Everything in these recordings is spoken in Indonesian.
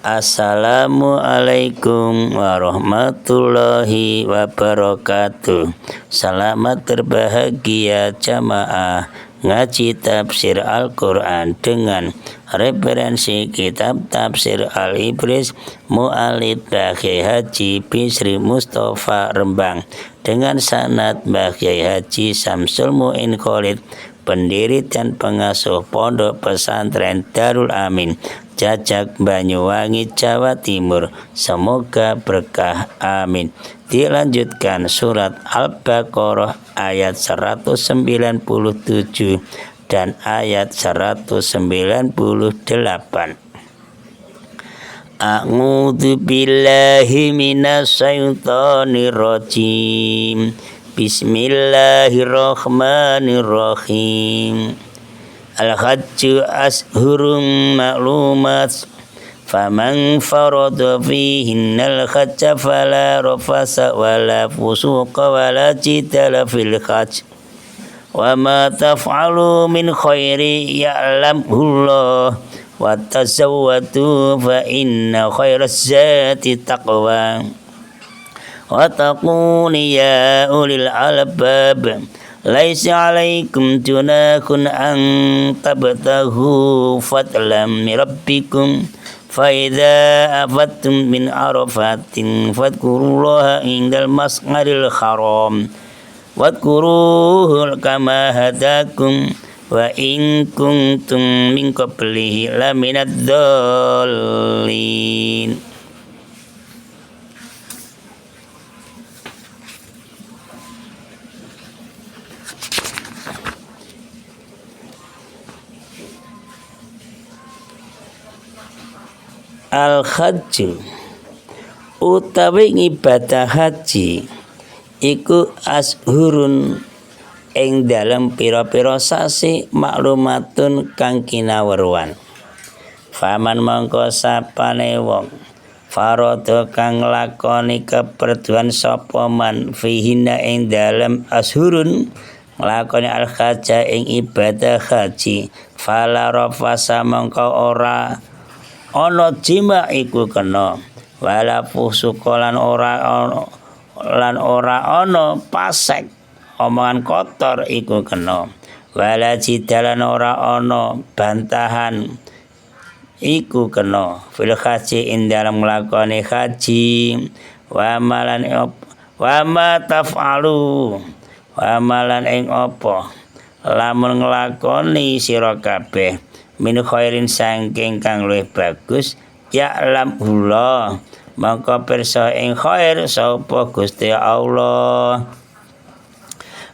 Assalamualaikum warahmatullahi wabarakatuh. Selamat berbahagia jamaah ngaji tafsir Al-Quran dengan referensi kitab tafsir Al-Ibris Mu'alib Bakyai Haji Bisri Mustafa Rembang dengan sanad Bakyai Haji Samsul Mu'in Khalid, pendiri dan pengasuh Pondok Pesantren Darul Amin Jajak Banyuwangi, Jawa Timur. Semoga berkah, amin. Dilanjutkan surat Al-Baqarah ayat 197 dan ayat 198. A'udzu billahi minasyaitonir rajim. Bismillahirrahmanirrahim. Al-hajju ashhurum ma'lumat, faman farada fihinnal hajja fala rafasa wala fusuqa wala jidala fil hajj, wa ma taf'alu min khairi ya'lamhullah, wa tazawwadu fa inna khairaz zati taqwa, wa taquni ya ulil albab. Laisa alaikum junahun an tabtahu fadlan min rabbikum, fa idza afattum min arafatin fadhkurullaha indal mas'aril haram wadhkuruhu kama hadakum wa in kuntum min qablihi laminadh dhallin. Al-hajju utawi ibadah haji iku ashurun ing dalem pira-pira sasi maklumatun kang kinaweruhan. Faman mongko sapane wong farada kang lakoni keperduan sapa man fihina ing dalem ashurun nglakoni al-hajja ing ibadah haji, fala rafasa mongko ora ana jima iku kena, wala fusuqa lan ora ana pasek omongan kotor iku kena, wala jidalan ora ana bantahan iku kena, fil haji ing dalem nglakoni haji, wa ma taf'alu wa malan ing apa lamun nglakoni sira kabeh min khairin saking kang luwih bagus, ya'lamullah mangka pirsa ing khair sapa Gusti Allah.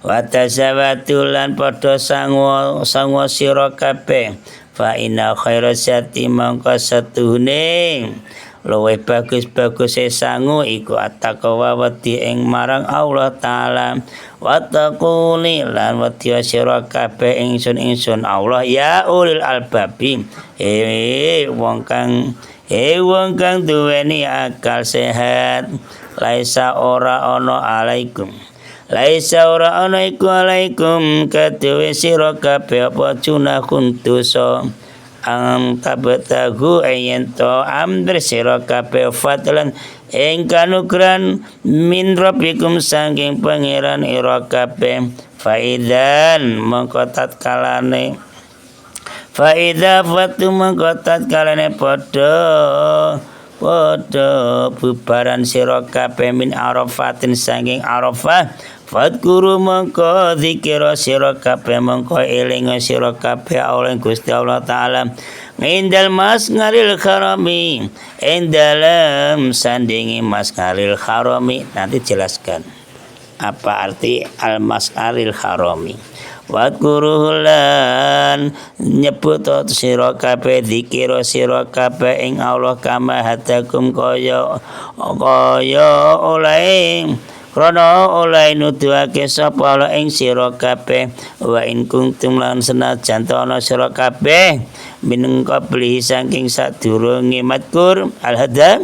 Wa tazawwadu lan padha sangwa sira kabeh, fa inna khairaz zati mangka setuhune luwih bagus-baguse sangu iku at-taqwa wedi ing marang Allah taala, wa taquni lan wedi sira kabeh ingsun Allah ya ulil albabi wong kang duweni akal sehat. Laisa ora ana iku alaikum kadewe sira kabeh apa junahun dosa ang tabtahu ayento amr sira kabeh fadlan ing kanugrahan min rabbikum saking pangeran ira kabeh, faidan mongko tatkalane faida fatu mongko tatkalane padha bubaran sira kabeh min arafatin saking arafah, fadhkuru mongko zikira sira kabeh mongko eling sira kabeh Allah Gusti Allah taala indal mas'aril harami ing dalem sandingi mas'aril harami. Nanti jelaskan apa arti al mas'aril harami. Wadkuruhulan nyebut sira kabeh zikira sira kabeh ing Allah kama hadakum kaya oleh krana oleh nuduhake sapa Allah ing sira kabeh, wa in kuntum lan senajan ana sira kabeh minangka beli saking sadurunge madkur al-hada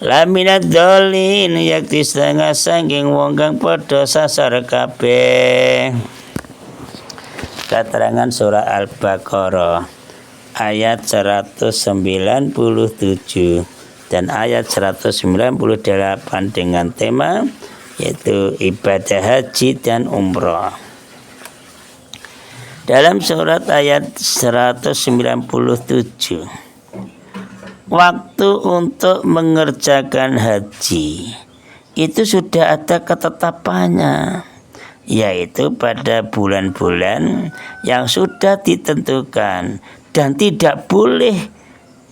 laminad dolin yakti setengah saking wong kang padha sasar kabeh. Keterangan surah Al-Baqarah ayat 197 dan ayat 198 dengan tema yaitu ibadah haji dan umrah. Dalam surat ayat 197, waktu untuk mengerjakan haji itu sudah ada ketetapannya, yaitu pada bulan-bulan yang sudah ditentukan, dan tidak boleh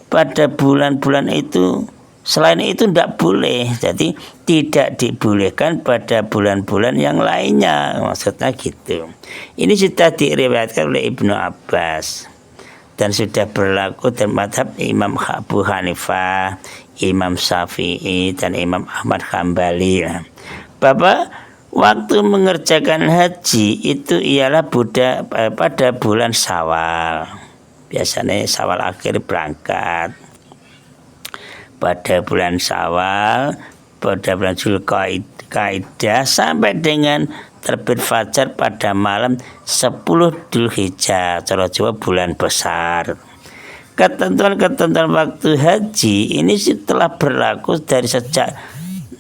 pada bulan-bulan itu, selain itu tidak boleh. Jadi tidak dibolehkan pada bulan-bulan yang lainnya, maksudnya gitu. Ini sudah diriwayatkan oleh Ibnu Abbas dan sudah berlaku dalam mazhab Imam Abu Hanifah, Imam Syafi'i, dan Imam Ahmad Hambali. Bapak, waktu mengerjakan haji itu ialah pada bulan Syawal. Biasanya Syawal akhir berangkat. Pada bulan Syawal, pada bulan Zulqaidah sampai dengan terbit fajar pada malam 10 Dzulhijjah, cara Jawa bulan besar. Ketentuan-ketentuan waktu haji ini telah berlaku dari sejak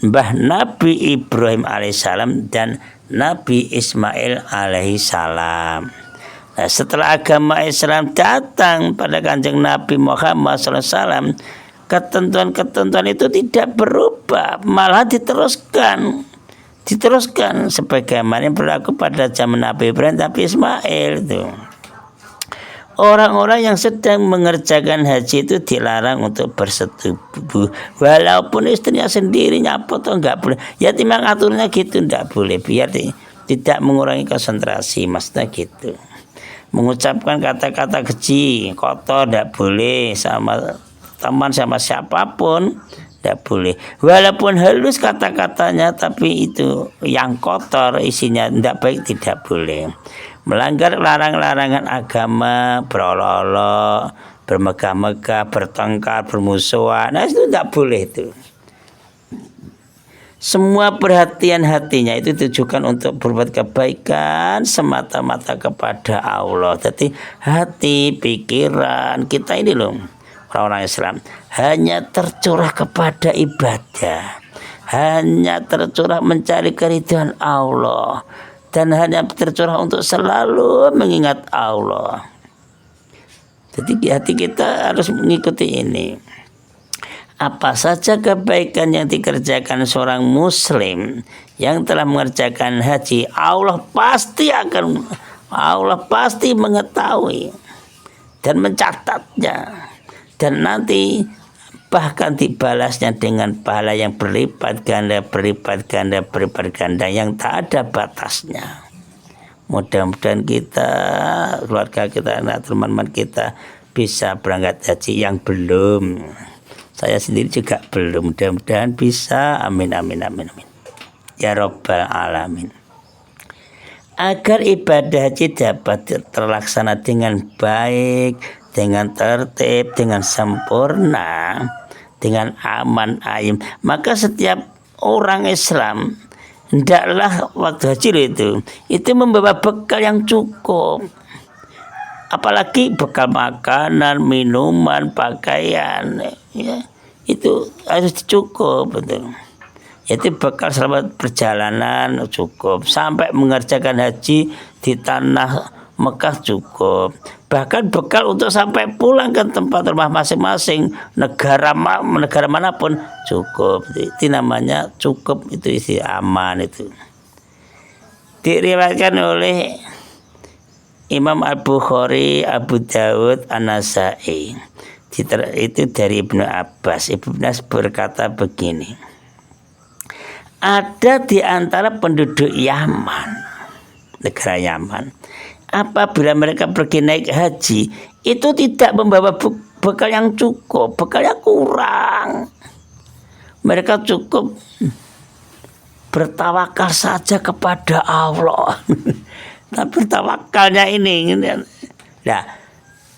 Mbah Nabi Ibrahim alaihissalam dan Nabi Ismail alaihissalam. Nah, setelah agama Islam datang pada Kanjeng Nabi Muhammad SAW, ketentuan-ketentuan itu tidak berubah, malah diteruskan sebagaimana yang berlaku pada zaman Nabi Ibrahim, Nabi Ismail itu. Orang-orang yang sedang mengerjakan haji itu dilarang untuk bersetubuh, walaupun istrinya sendiri nyapa atau enggak boleh. Ya timang aturnya gitu, enggak boleh, biar tidak mengurangi konsentrasi, maksudnya gitu. Mengucapkan kata-kata keji, kotor, enggak boleh sama teman, sama siapapun, tidak boleh. Walaupun halus kata-katanya, tapi itu yang kotor isinya tidak baik, tidak boleh. Melanggar larangan-larangan agama, berolok-olok, bermegah-megah, bertengkar, bermusuhan, nah itu tidak boleh itu. Semua perhatian hatinya itu ditujukan untuk berbuat kebaikan semata-mata kepada Allah. Jadi hati, pikiran kita ini loh, orang-orang Islam hanya tercurah kepada ibadah, hanya tercurah mencari keridhaan Allah, dan hanya tercurah untuk selalu mengingat Allah. Jadi hati kita harus mengikuti ini. Apa saja kebaikan yang dikerjakan seorang muslim yang telah mengerjakan haji, Allah pasti mengetahui dan mencatatnya, dan nanti bahkan dibalasnya dengan pahala yang berlipat ganda yang tak ada batasnya. Mudah-mudahan kita, keluarga kita, anak teman-teman kita bisa berangkat haji. Yang belum, saya sendiri juga belum, mudah-mudahan bisa. Amin ya Rabbal Alamin. Agar ibadah haji dapat terlaksana dengan baik, dengan tertib, dengan sempurna, dengan aman ayem, maka setiap orang Islam hendaklah waktu haji itu membawa bekal yang cukup, apalagi bekal makanan, minuman, pakaian, ya, itu harus cukup, betul. Yaitu bekal selama perjalanan cukup, sampai mengerjakan haji di tanah Mekah cukup, bahkan bekal untuk sampai pulang ke tempat rumah masing-masing, negara manapun cukup. Itu namanya cukup, itu isi aman. Itu diriwayatkan oleh Imam Al-Bukhari, Abu Dawud, An-Nasai. Itu dari Ibnu Abbas. Ibnu Abbas berkata begini, ada di antara penduduk Yaman, negara Yaman, apabila mereka pergi naik haji itu tidak membawa bekal yang cukup, bekalnya kurang. Mereka cukup bertawakal saja kepada Allah. Tapi bertawakalnya ini. Nah,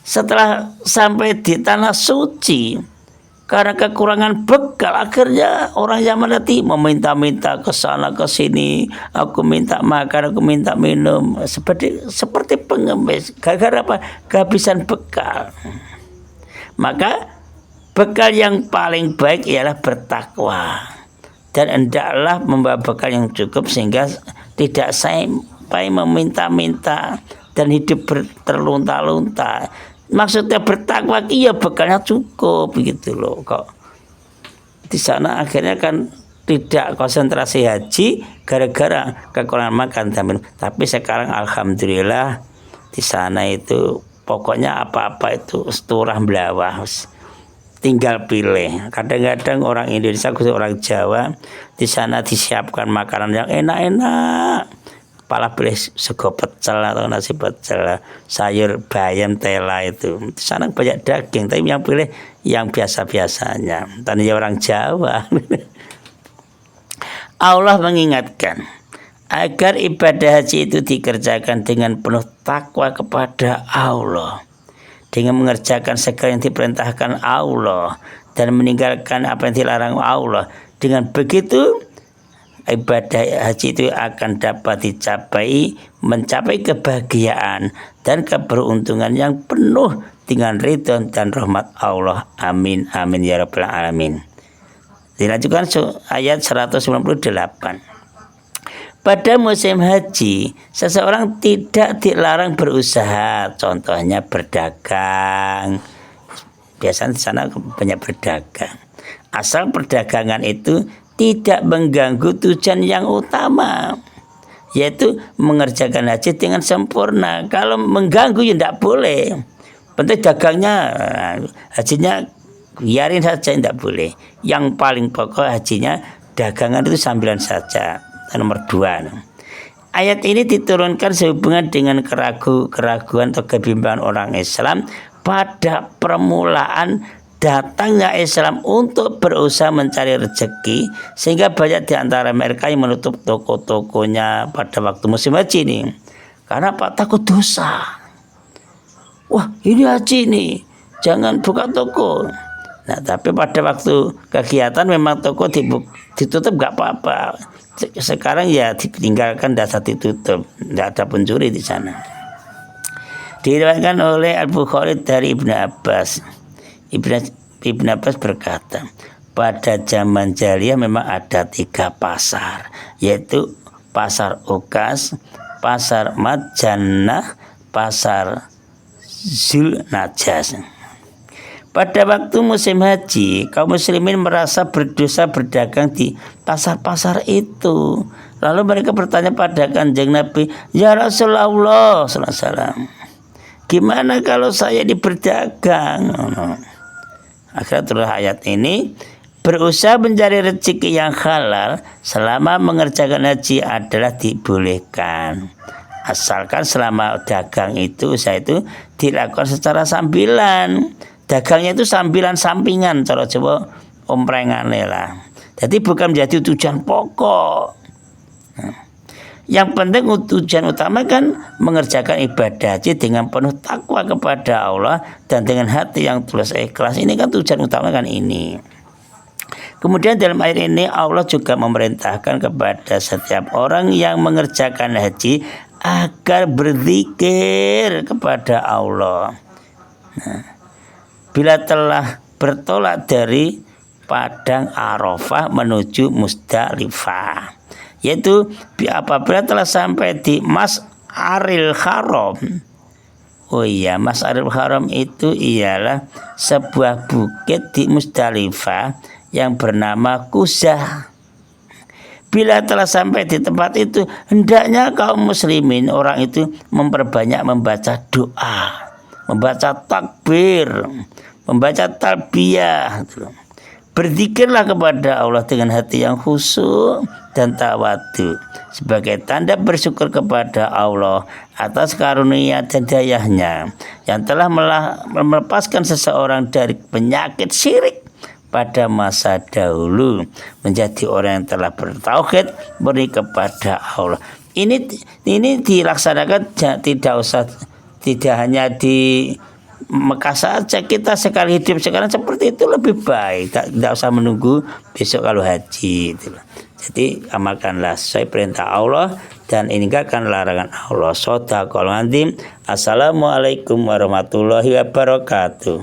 setelah sampai di tanah suci, karena kekurangan bekal, akhirnya orang Yaman nanti meminta-minta ke sana ke sini, aku minta makan, aku minta minum, seperti pengemis. Gara-gara apa? Kehabisan bekal. Maka bekal yang paling baik ialah bertakwa, dan hendaklah membawa bekal yang cukup sehingga tidak sampai meminta-minta dan hidup terlunta-lunta. Maksudnya bertakwa, iya bekalnya cukup begitu loh. Kok di sana akhirnya kan tidak konsentrasi haji gara-gara kekurangan makan dan minum. Tapi sekarang alhamdulillah di sana itu pokoknya apa-apa itu seturah belawah, tinggal pilih. Kadang-kadang orang Indonesia khusus orang Jawa di sana disiapkan makanan yang enak-enak, pala pilih sego pecel atau nasi pecel, sayur bayam tela itu. Di sana banyak daging, tapi yang pilih yang biasa-biasanya. Tadinya orang Jawa. Allah mengingatkan agar ibadah haji itu dikerjakan dengan penuh takwa kepada Allah, dengan mengerjakan segala yang diperintahkan Allah dan meninggalkan apa yang dilarang Allah. Dengan begitu ibadah haji itu akan dapat mencapai kebahagiaan dan keberuntungan yang penuh dengan ridho dan rahmat Allah. Amin amin ya rabbal alamin. Dilanjutkan ayat 198. Pada musim haji, seseorang tidak dilarang berusaha, contohnya berdagang. Biasanya di sana banyak berdagang. Asal perdagangan itu tidak mengganggu tujuan yang utama, yaitu mengerjakan haji dengan sempurna. Kalau mengganggu ya tidak boleh. Penting dagangnya, hajinya biarin saja, tidak boleh. Yang paling pokok hajinya dagangan itu sambilan saja. Nomor 2, ayat ini diturunkan sehubungan dengan keraguan atau kebimbangan orang Islam pada permulaan datangnya Islam untuk berusaha mencari rezeki, sehingga banyak di antara mereka yang menutup toko-tokonya pada waktu musim haji ini. Karena Pak takut dosa. Wah, ini haji nih, jangan buka toko. Nah, tapi pada waktu kegiatan memang toko ditutup nggak apa-apa. Sekarang ya ditinggalkan, dasar ditutup, nggak ada pencuri di sana. Diriwayatkan oleh Al-Bukhari dari Ibnu Abbas. Ibnu Abbas berkata, pada zaman jahiliyah memang ada 3 pasar, yaitu pasar Ukas, pasar Madjannah, pasar Zulnajas. Pada waktu musim haji, kaum muslimin merasa berdosa berdagang di pasar-pasar itu. Lalu mereka bertanya pada Kanjeng Nabi, ya Rasulullah SAW, gimana kalau saya diberdagang? Akhirnya turun ayat ini, berusaha mencari rezeki yang halal selama mengerjakan haji adalah dibolehkan, asalkan selama dagang itu, usaha itu dilakukan secara sambilan. Dagangnya itu sambilan sampingan, cara Jawa omprengane lah. Jadi bukan menjadi tujuan pokok. Yang penting tujuan utama kan mengerjakan ibadah haji dengan penuh takwa kepada Allah dan dengan hati yang tulus ikhlas. Ini kan tujuan utama kan ini. Kemudian dalam ayat ini Allah juga memerintahkan kepada setiap orang yang mengerjakan haji agar berzikir kepada Allah. Bila telah bertolak dari padang Arafah menuju Musdalifah, yaitu apabila telah sampai di Mas'aril Haram. Oh iya, Mas'aril Haram itu ialah sebuah bukit di Musdalifah yang bernama Quzah. Bila telah sampai di tempat itu, hendaknya kaum muslimin orang itu memperbanyak membaca doa, membaca takbir, membaca talbiyah. Berzikirlah kepada Allah dengan hati yang khusyuk dan tawadu sebagai tanda bersyukur kepada Allah atas karunia dan dayanya yang telah melepaskan seseorang dari penyakit syirik pada masa dahulu menjadi orang yang telah bertauhid beri kepada Allah. Ini dilaksanakan tidak hanya di Mekah saja, kita sekali hidup sekarang seperti itu lebih baik, tidak usah menunggu besok kalau haji itu. Jadi amalkanlah sesuai perintah Allah dan ingatkan larangan Allah. Shadaqallahul azim. Assalamualaikum warahmatullahi wabarakatuh.